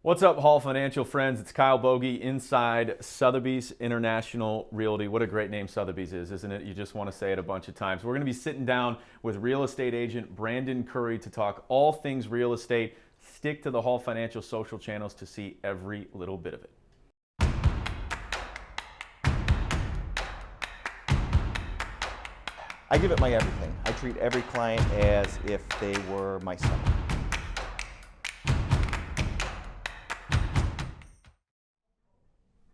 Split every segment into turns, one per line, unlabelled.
What's up, Hall Financial friends? It's Kyle Bogey inside Sotheby's International Realty. What a great name Sotheby's is, isn't it? You just want to say it a bunch of times. We're going to be sitting down with real estate agent Brandon Curry to talk all things real estate. Stick to the Hall Financial social channels to see every little bit of it.
I give it my everything. I treat every client as if they were myself.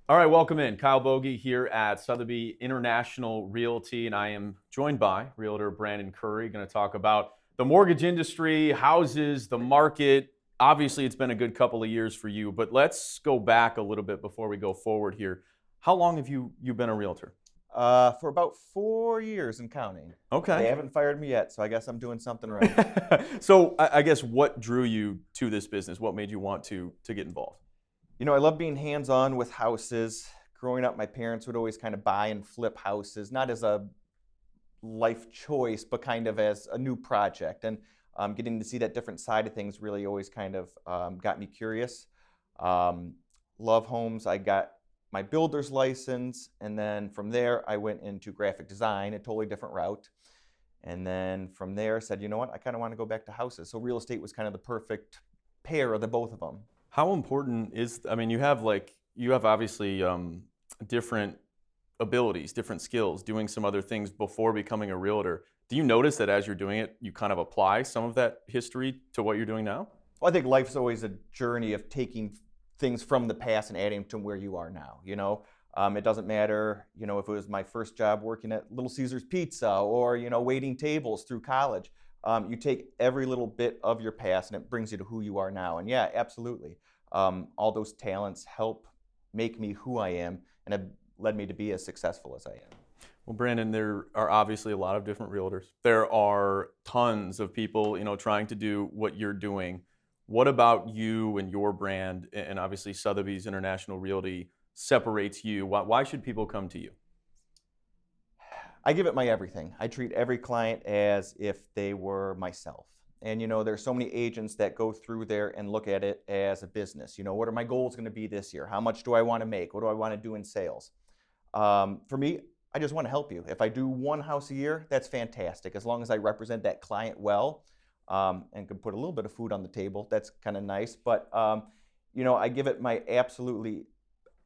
All right, welcome in. Kyle Bogey here at Sotheby International Realty, and I am joined by Realtor Brandon Curry. Going to talk about the mortgage industry, houses, the market. Obviously, it's been a good couple of years for you, but let's go back a little bit before we go forward here. How long have you been a realtor?
For about 4 years and counting.
Okay.
They haven't fired me yet, so I guess I'm doing something right.
So I guess what drew you to this business? What made you want to get involved?
You know, I love being hands-on with houses. Growing up, my parents would always kind of buy and flip houses, not as a life choice, but kind of as a new project. And getting to see that different side of things really always kind of got me curious. Love homes. I got my builder's license, and then from there, I went into graphic design, a totally different route. And then from there, I said, you know what, I kind of want to go back to houses. So real estate was kind of the perfect pair of the both of them.
How important is, I mean, you have obviously different abilities, different skills, doing some other things before becoming a realtor. Do you notice that as you're doing it, you kind of apply some of that history to what you're doing now?
Well, I think life's always a journey of taking things from the past and adding them to where you are now, you know? It doesn't matter, you know, if it was my first job working at Little Caesars Pizza or, you know, waiting tables through college. You take every little bit of your past and it brings you to who you are now. And yeah, absolutely. All those talents help make me who I am and have led me to be as successful as I am.
Well, Brandon, there are obviously a lot of different realtors. There are tons of people, you know, trying to do what you're doing. What about you and your brand, and obviously Sotheby's International Realty separates you? Why should people come to you?
I give it my everything. I treat every client as if they were myself. And you know, there's so many agents that go through there and look at it as a business. You know, what are my goals going to be this year? How much do I want to make? What do I want to do in sales? For me, I just want to help you. If I do one house a year, that's fantastic. As long as I represent that client well and can put a little bit of food on the table, that's kind of nice. But you know, I give it my absolutely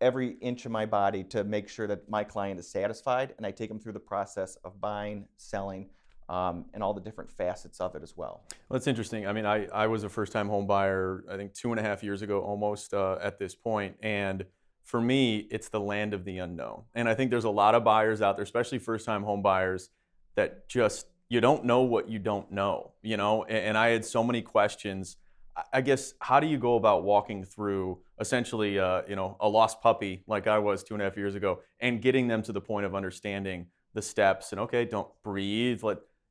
every inch of my body to make sure that my client is satisfied, and I take them through the process of buying, selling, and all the different facets of it as well.
Well, that's interesting. I mean, I was a first-time home buyer, I think 2.5 years ago almost at this point, and for me, it's the land of the unknown. And I think there's a lot of buyers out there, especially first-time home buyers, that just, you don't know what you don't know, you know? And I had so many questions. I guess, how do you go about walking through essentially, you know, a lost puppy like I was 2.5 years ago, and getting them to the point of understanding the steps and, okay, don't breathe.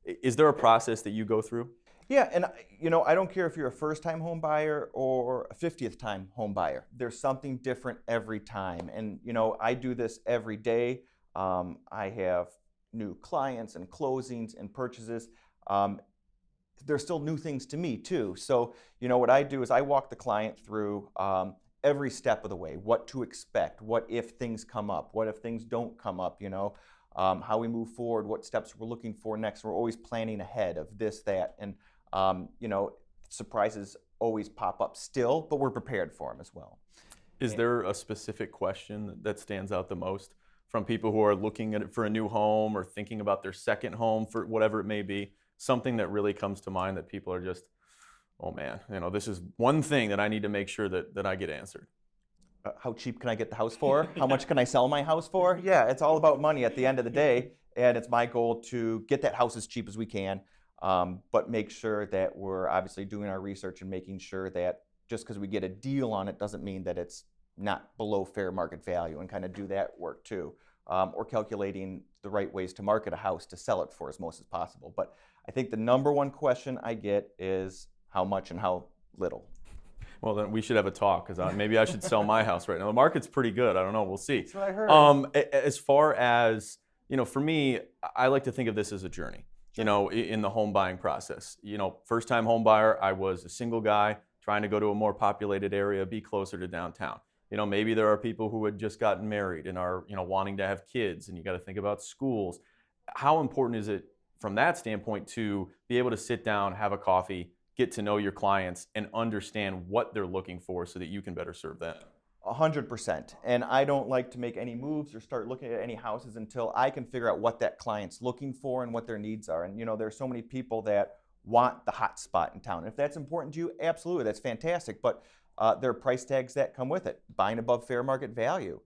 Is there a process that you go through?
Yeah, and you know, I don't care if you're a first-time home buyer or a 50th time home buyer. There's something different every time. And you know, I do this every day. I have new clients and closings and purchases. There's still new things to me too. So, you know, what I do is I walk the client through every step of the way, what to expect, what if things come up, what if things don't come up, you know, how we move forward, what steps we're looking for next. We're always planning ahead of this, that, and, you know, surprises always pop up still, but we're prepared for them as well.
Is there a specific question that stands out the most from people who are looking at it for a new home or thinking about their second home, for whatever it may be? Something that really comes to mind that people are just, oh man, you know, this is one thing that I need to make sure that I get answered.
How cheap can I get the house for? How much can I sell my house for? Yeah, it's all about money at the end of the day. And it's my goal to get that house as cheap as we can, but make sure that we're obviously doing our research and making sure that just because we get a deal on it doesn't mean that it's not below fair market value, and kind of do that work too. Or calculating the right ways to market a house to sell it for as most as possible. But I think the number one question I get is how much and how little.
Well, then we should have a talk, because maybe I should sell my house right now. The market's pretty good. I don't know. We'll see.
That's what I heard.
As far as, you know, for me, I like to think of this as a journey, you know, in the home buying process. You know, first-time home buyer, I was a single guy, trying to go to a more populated area, be closer to downtown. Maybe there are people who had just gotten married and are, wanting to have kids, and you got to think about schools. How important is it from that standpoint to be able to sit down, have a coffee, get to know your clients, and understand what they're looking for so that you can better serve them?
100%. And I don't like to make any moves or start looking at any houses until I can figure out what that client's looking for and what their needs are. And there's so many people that want the hot spot in town. If that's important to you, absolutely, that's fantastic. But there are price tags that come with it. Buying above fair market value,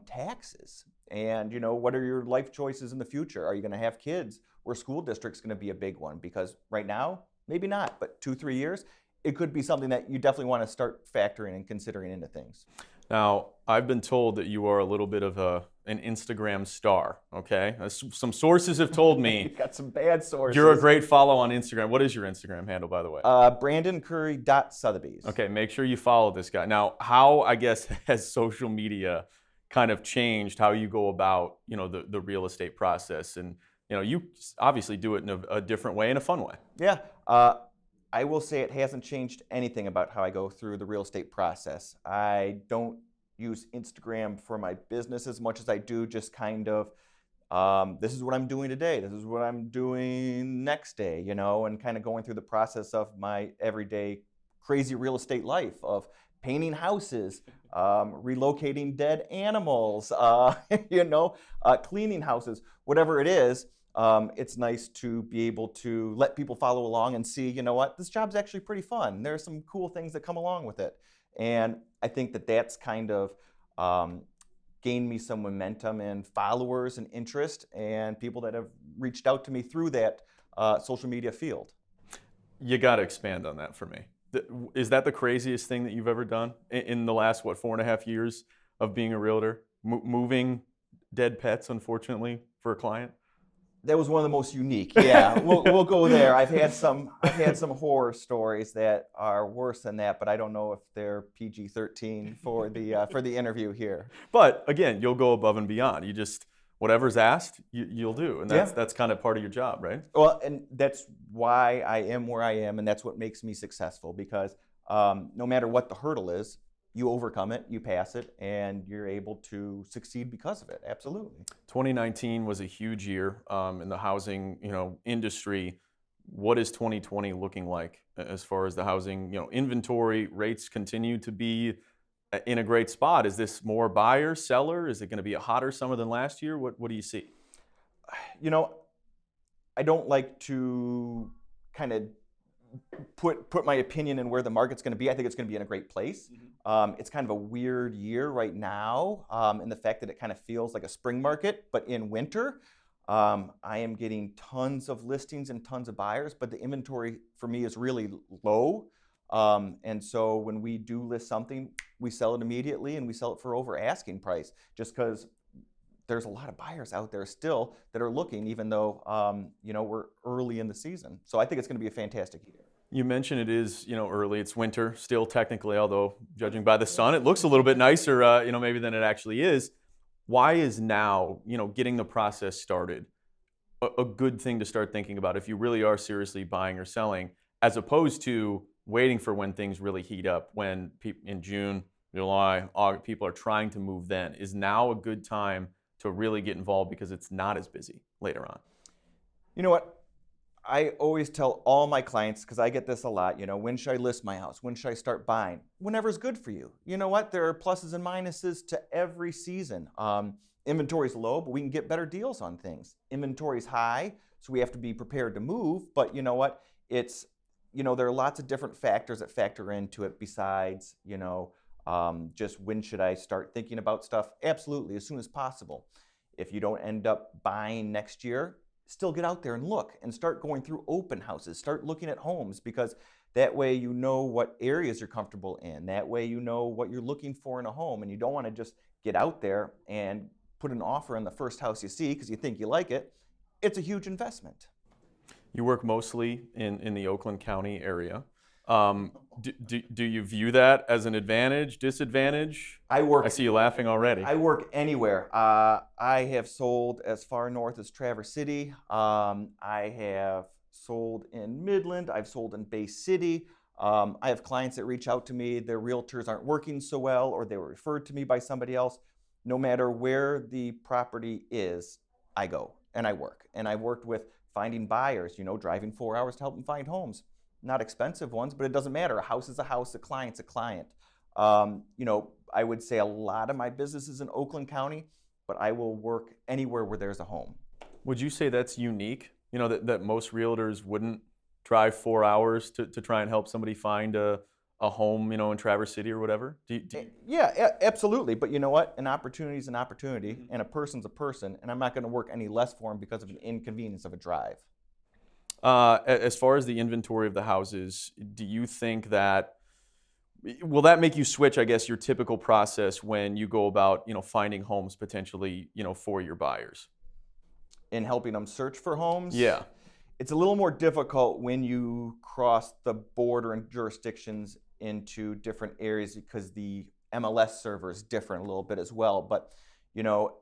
taxes, and what are your life choices in the future? Are you going to have kids? Or school district's going to be a big one, because right now, maybe not, but 2-3 years, it could be something that you definitely want to start factoring and considering into things.
Now, I've been told that you are a little bit of an Instagram star, okay? Some sources have told
You
me
got some bad sources.
you're a great follow on Instagram. What is your Instagram handle, by the way?
BrandonCurry.Sotheby's.
Okay, make sure you follow this guy. Now, how, I guess, has social media kind of changed how you go about, the real estate process? And, you obviously do it in a different way, in a fun way.
Yeah. I will say it hasn't changed anything about how I go through the real estate process. I don't use Instagram for my business as much as I do just kind of, this is what I'm doing today, this is what I'm doing next day, and kind of going through the process of my everyday crazy real estate life of painting houses, relocating dead animals, cleaning houses, whatever it is. It's nice to be able to let people follow along and see, this job's actually pretty fun. There are some cool things that come along with it. And I think that that's kind of gained me some momentum and followers and interest and people that have reached out to me through that social media field.
You got to expand on that for me. Is that the craziest thing that you've ever done in the last, 4.5 years of being a realtor? Moving dead pets, unfortunately, for a client?
That was one of the most unique. Yeah, we'll go there. I've had some horror stories that are worse than that, but I don't know if they're PG-13 for the interview here.
But again, you'll go above and beyond. You just, whatever's asked, you'll do, and that's kind of part of your job, right?
Well, and that's why I am where I am, and that's what makes me successful. Because no matter what the hurdle is, you overcome it, you pass it, and you're able to succeed because of it. Absolutely.
2019 was a huge year in the housing, industry. What is 2020 looking like as far as the housing, inventory? Rates continue to be in a great spot. Is this more buyer, seller? Is it going to be a hotter summer than last year? What do you see?
I don't like to kind of put my opinion in where the market's going to be. I think it's going to be in a great place. It's kind of a weird year right now in the fact that it kind of feels like a spring market, but in winter. I am getting tons of listings and tons of buyers, but the inventory for me is really low. And so when we do list something, we sell it immediately, and we sell it for over asking price, just because there's a lot of buyers out there still that are looking, even though we're early in the season. So I think it's going to be a fantastic year.
You mentioned it is, early. It's winter still technically, although judging by the sun, it looks a little bit nicer, maybe than it actually is. Why is now, getting the process started a good thing to start thinking about if you really are seriously buying or selling, as opposed to waiting for when things really heat up, when in June, July, August, people are trying to move then? Is now a good time to really get involved because it's not as busy later on?
You know what? I always tell all my clients, because I get this a lot, when should I list my house? When should I start buying? Whenever's good for you. You know what? There are pluses and minuses to every season. Inventory's low, but we can get better deals on things. Inventory's high, so we have to be prepared to move. But you know what? It's, there are lots of different factors that factor into it besides, just when should I start thinking about stuff? Absolutely, as soon as possible. If you don't end up buying next year, still get out there and look and start going through open houses, start looking at homes, because that way you know what areas you're comfortable in. That way you know what you're looking for in a home, and you don't want to just get out there and put an offer on the first house you see because you think you like it. It's a huge investment.
You work mostly in the Oakland County area. Do you view that as an advantage, disadvantage? I see you laughing already.
I work anywhere. I have sold as far north as Traverse City. I have sold in Midland. I've sold in Bay City. I have clients that reach out to me, their realtors aren't working so well, or they were referred to me by somebody else. No matter where the property is, I go and I work. And I've worked with finding buyers, driving 4 hours to help them find homes. Not expensive ones, but it doesn't matter. A house is a house, a client's a client. I would say a lot of my business is in Oakland County, but I will work anywhere where there's a home.
Would you say that's unique? That most realtors wouldn't drive 4 hours to try and help somebody find a home, in Traverse City or whatever?
Yeah, absolutely. But you know what? An opportunity is an opportunity, and a person's a person, and I'm not going to work any less for them because of an inconvenience of a drive.
As far as the inventory of the houses, do you think that will that make you switch, I guess, your typical process when you go about, finding homes potentially, for your buyers?
In helping them search for homes,
Yeah.
it's a little more difficult when you cross the border and jurisdictions into different areas because the MLS server is different a little bit as well. But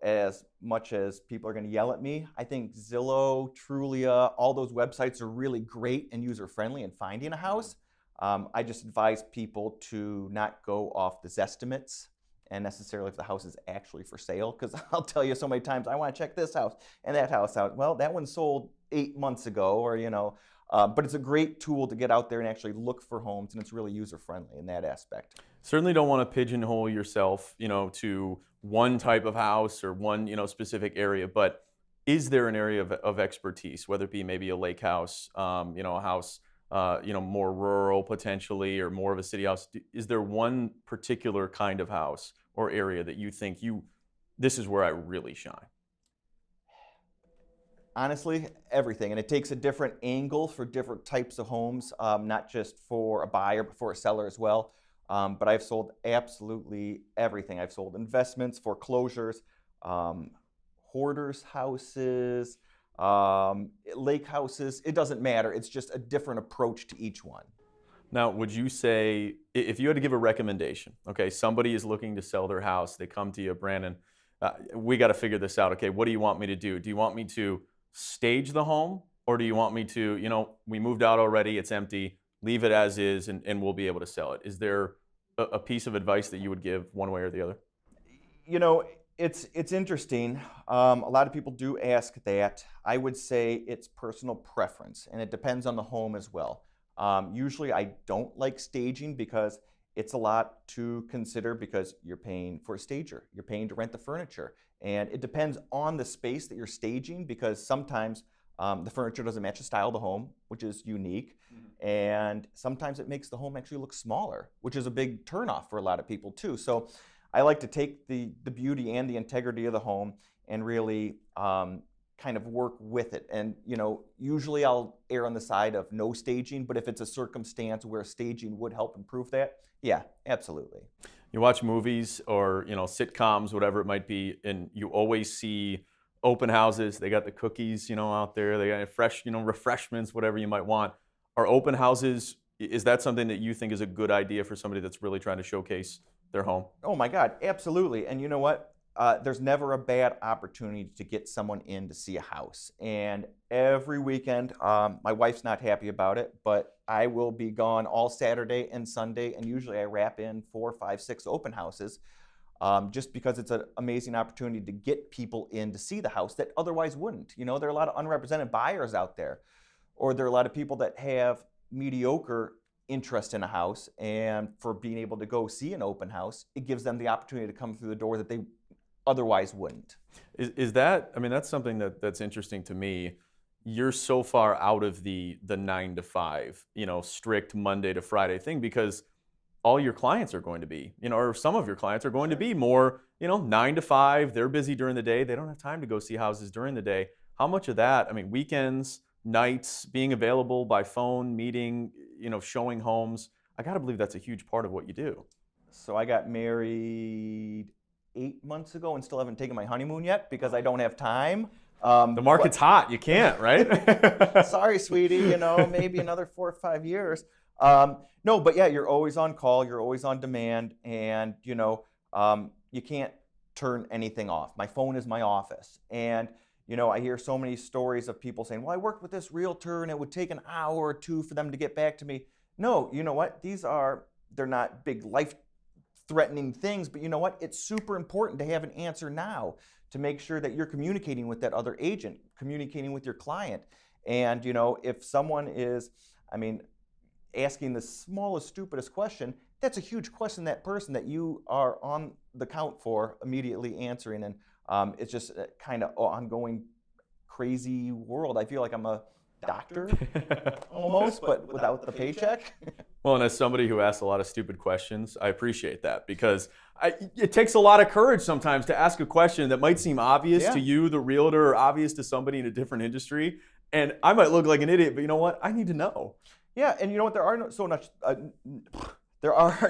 as much as people are going to yell at me, I think Zillow, Trulia, all those websites are really great and user-friendly in finding a house. I just advise people to not go off the Zestimates and necessarily if the house is actually for sale, because I'll tell you so many times, I want to check this house and that house out. Well, that one sold 8 months ago, or but it's a great tool to get out there and actually look for homes, and it's really user-friendly in that aspect.
Certainly don't want to pigeonhole yourself, to one type of house or one, specific area, but is there an area of expertise, whether it be maybe a lake house, a house, more rural potentially, or more of a city house? Is there one particular kind of house or area that you think this is where I really shine?
Honestly, everything. And it takes a different angle for different types of homes, not just for a buyer, but for a seller as well. But I've sold absolutely everything. I've sold investments, foreclosures, hoarders houses, lake houses. It doesn't matter. It's just a different approach to each one.
Now, would you say, if you had to give a recommendation, okay, somebody is looking to sell their house, they come to you, Brandon, we got to figure this out. Okay, what do you want me to do? Do you want me to stage the home, or do you want me to, we moved out already, it's empty, leave it as is, and we'll be able to sell it? Is there a piece of advice that you would give one way or the other?
It's interesting. A lot of people do ask that. I would say it's personal preference, and it depends on the home as well. Usually I don't like staging because it's a lot to consider, because you're paying for a stager, you're paying to rent the furniture, and it depends on the space that you're staging, because sometimes the furniture doesn't match the style of the home, which is unique, and sometimes it makes the home actually look smaller, which is a big turnoff for a lot of people too. So I like to take the beauty and the integrity of the home and really kind of work with it. And usually I'll err on the side of no staging, but if it's a circumstance where staging would help improve that, yeah, absolutely.
You watch movies or sitcoms, whatever it might be, and you always see open houses. They got the cookies, out there. They got fresh, refreshments, whatever you might want. Are open houses, is that something that you think is a good idea for somebody that's really trying to showcase their home?
Oh my God, absolutely. And you know what? There's never a bad opportunity to get someone in to see a house. And every weekend, my wife's not happy about it, but I will be gone all Saturday and Sunday, and usually I wrap in 4, 5, 6 open houses, just because it's an amazing opportunity to get people in to see the house that otherwise wouldn't. There are a lot of unrepresented buyers out there, or there are a lot of people that have mediocre interest in a house, and for being able to go see an open house, it gives them the opportunity to come through the door that they otherwise wouldn't.
Is that, that's something that's interesting to me. You're so far out of the 9 to 5, strict Monday to Friday thing, because all your clients are going to be, or some of your clients are going to be more, 9 to 5, they're busy during the day, they don't have time to go see houses during the day. How much of that, weekends, nights, being available by phone, meeting, showing homes, I got to believe that's a huge part of what you do.
So I got married 8 months ago and still haven't taken my honeymoon yet because I don't have time.
The market's hot. You can't, right?
Sorry, sweetie. Maybe another 4 or 5 years. No, but yeah, you're always on call. You're always on demand, and you can't turn anything off. My phone is my office, and I hear so many stories of people saying, "Well, I worked with this realtor, and it would take an hour or two for them to get back to me." No, you know what? They're not big life threatening things, but you know what? It's super important to have an answer now to make sure that you're communicating with that other agent, communicating with your client. And, if someone is, I mean, asking the smallest, stupidest question, that's a huge question, that person that you are on the count for immediately answering. And it's just a kind of ongoing crazy world. I feel like I'm a doctor almost, but without the paycheck.
Well, and as somebody who asks a lot of stupid questions, I appreciate that because it takes a lot of courage sometimes to ask a question that might seem obvious
Yeah.
to you, the realtor, or obvious to somebody in a different industry. And I might look like an idiot, but you know what? I need to know.
Yeah, and you know what? There are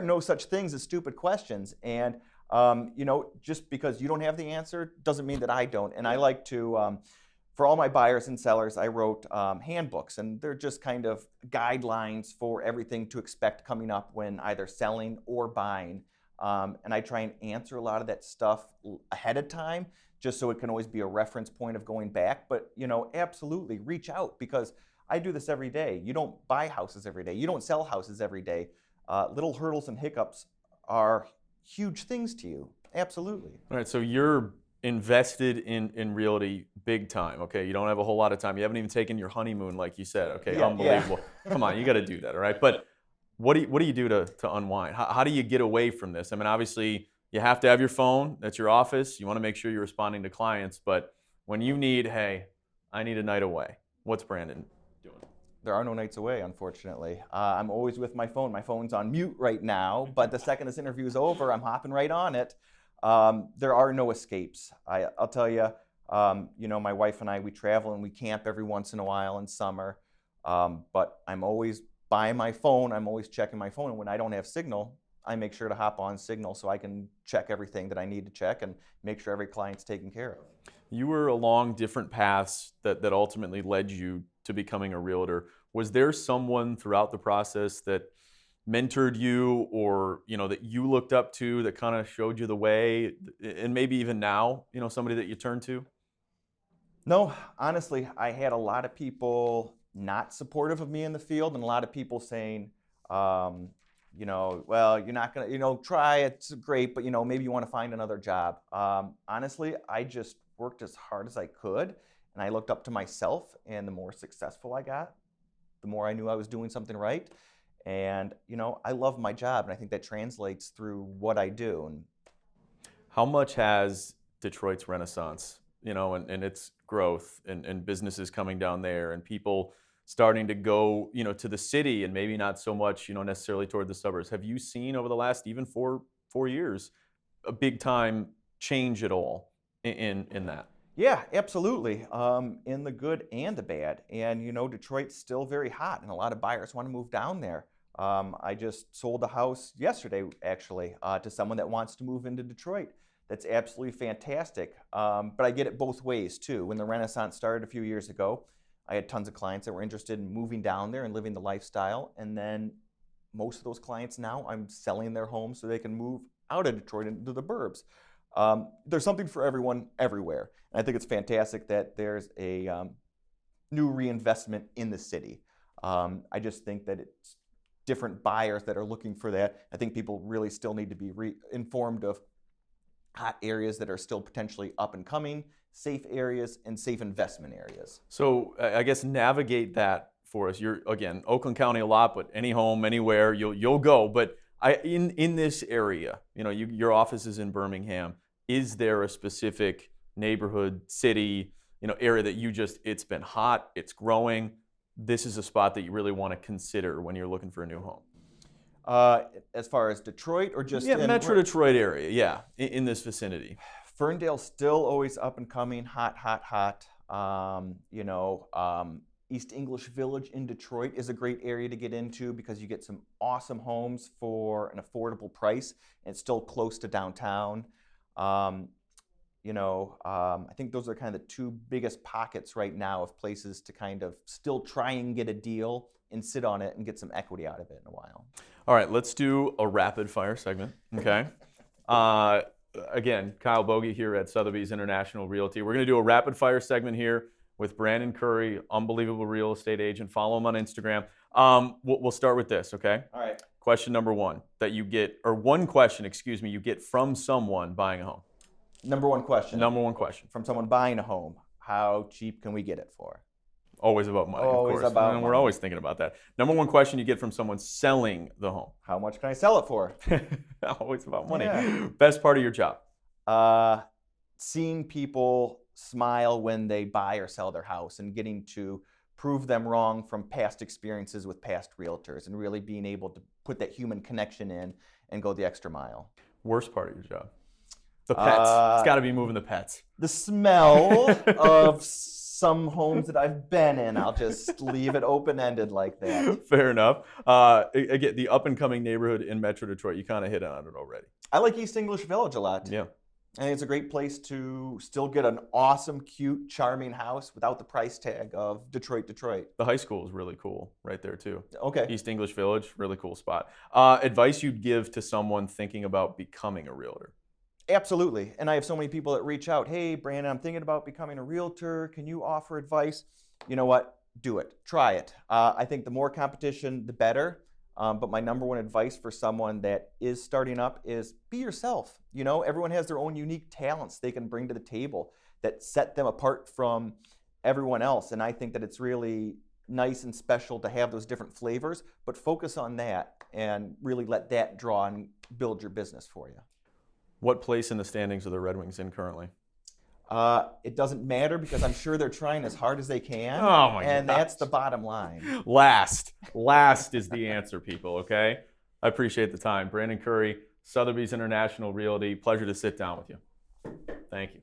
no such things as stupid questions, and just because you don't have the answer doesn't mean that I don't. And I like to, for all my buyers and sellers, I wrote handbooks, and they're just kind of guidelines for everything to expect coming up when either selling or buying. And I try and answer a lot of that stuff ahead of time, just so it can always be a reference point of going back. But absolutely reach out, because I do this every day. You don't buy houses every day. You don't sell houses every day. Little hurdles and hiccups are huge things to you. Absolutely.
All right, so you're invested in realty big time. Okay, you don't have a whole lot of time. You haven't even taken your honeymoon, like you said. Okay,
Yeah,
unbelievable.
yeah.
Come on, you got to do that. All right, but what do you do to unwind? How do you get away from this? I mean, obviously you have to have your phone. That's your office. You want to make sure you're responding to clients. But when you need, hey, I need a night away. What's Brandon doing?
There are no nights away, unfortunately. I'm always with my phone. My phone's on mute right now, but the second this interview is over, I'm hopping right on it. There are no escapes. I'll tell you, my wife and I, we travel and we camp every once in a while in summer, but I'm always by my phone. I'm always checking my phone, and when I don't have signal, I make sure to hop on Signal so I can check everything that I need to check and make sure every client's taken care of.
You were along different paths that ultimately led you to becoming a realtor. Was there someone throughout the process that mentored you, or that you looked up to, that kind of showed you the way, and maybe even now, somebody that you turn to?
No, honestly, I had a lot of people not supportive of me in the field, and a lot of people saying, well, you're not gonna, try, it's great, but maybe you want to find another job. Honestly, I just worked as hard as I could, and I looked up to myself, and the more successful I got, the more I knew I was doing something right. And, I love my job, and I think that translates through what I do. And
How much has Detroit's renaissance, and its growth, and businesses coming down there, and people starting to go, to the city, and maybe not so much, necessarily toward the suburbs. Have you seen over the last even four years a big time change at all in that?
yeah, absolutely. In the good and the bad. And, Detroit's still very hot, and a lot of buyers want to move down there. I just sold a house yesterday, actually, to someone that wants to move into Detroit. That's absolutely fantastic. But I get it both ways, too. When the Renaissance started a few years ago, I had tons of clients that were interested in moving down there and living the lifestyle. And then most of those clients now, I'm selling their homes so they can move out of Detroit into the burbs. There's something for everyone everywhere. And I think it's fantastic that there's a new reinvestment in the city. I just think that it's different buyers that are looking for that. I think people really still need to be informed of hot areas that are still potentially up and coming, safe areas, and safe investment areas.
So I guess navigate that for us. You're, again, Oakland County a lot, but any home, anywhere, you'll go. But in this area, your office is in Birmingham. Is there a specific neighborhood, city, area that it's been hot, it's growing? This is a spot that you really want to consider when you're looking for a new home?
As far as Detroit, or just
in Metro Detroit area, yeah, in this vicinity.
Ferndale's still always up and coming, hot, hot, hot. East English Village in Detroit is a great area to get into because you get some awesome homes for an affordable price, and it's still close to downtown. I think those are kind of the two biggest pockets right now of places to kind of still try and get a deal and sit on it and get some equity out of it in a while.
All right, let's do a rapid fire segment, okay? Again, Kyle Bogey here at Sotheby's International Realty. We're going to do a rapid fire segment here with Brandon Curry, unbelievable real estate agent. Follow him on Instagram. We'll start with this, okay?
All right.
Question number one that you get, or one question, excuse me, you get from someone buying a home.
Number one question.
Number one question.
From someone buying a home, how cheap can we get it for?
Always about money,
Always
of course.
about
And we're
money.
always thinking about that. Number one question you get from someone selling the home.
How much can I sell it for?
Always about money.
Yeah.
Best part of your job.
Seeing people smile when they buy or sell their house and getting to prove them wrong from past experiences with past realtors and really being able to put that human connection in and go the extra mile.
Worst part of your job. The pets. It's got to be moving the pets.
The smell of some homes that I've been in. I'll just leave it open-ended like that.
Fair enough. Again, the up-and-coming neighborhood in Metro Detroit, you kind of hit on it already.
I like East English Village a lot.
Yeah.
I think it's a great place to still get an awesome, cute, charming house without the price tag of Detroit.
The high school is really cool right there, too.
Okay.
East English Village, really cool spot. Advice you'd give to someone thinking about becoming a realtor?
Absolutely. And I have so many people that reach out, hey, Brandon, I'm thinking about becoming a realtor. Can you offer advice? You know what? Do it. Try it. I think the more competition, the better. But my number one advice for someone that is starting up is be yourself. You know, everyone has their own unique talents they can bring to the table that set them apart from everyone else. And I think that it's really nice and special to have those different flavors, but focus on that and really let that draw and build your business for you.
What place in the standings are the Red Wings in currently?
It doesn't matter because I'm sure they're trying as hard as they can.
Oh my
and
gosh.
that's the bottom line.
Last is the answer, people, okay? I appreciate the time. Brandon Curry, Sotheby's International Realty. Pleasure to sit down with you. Thank you.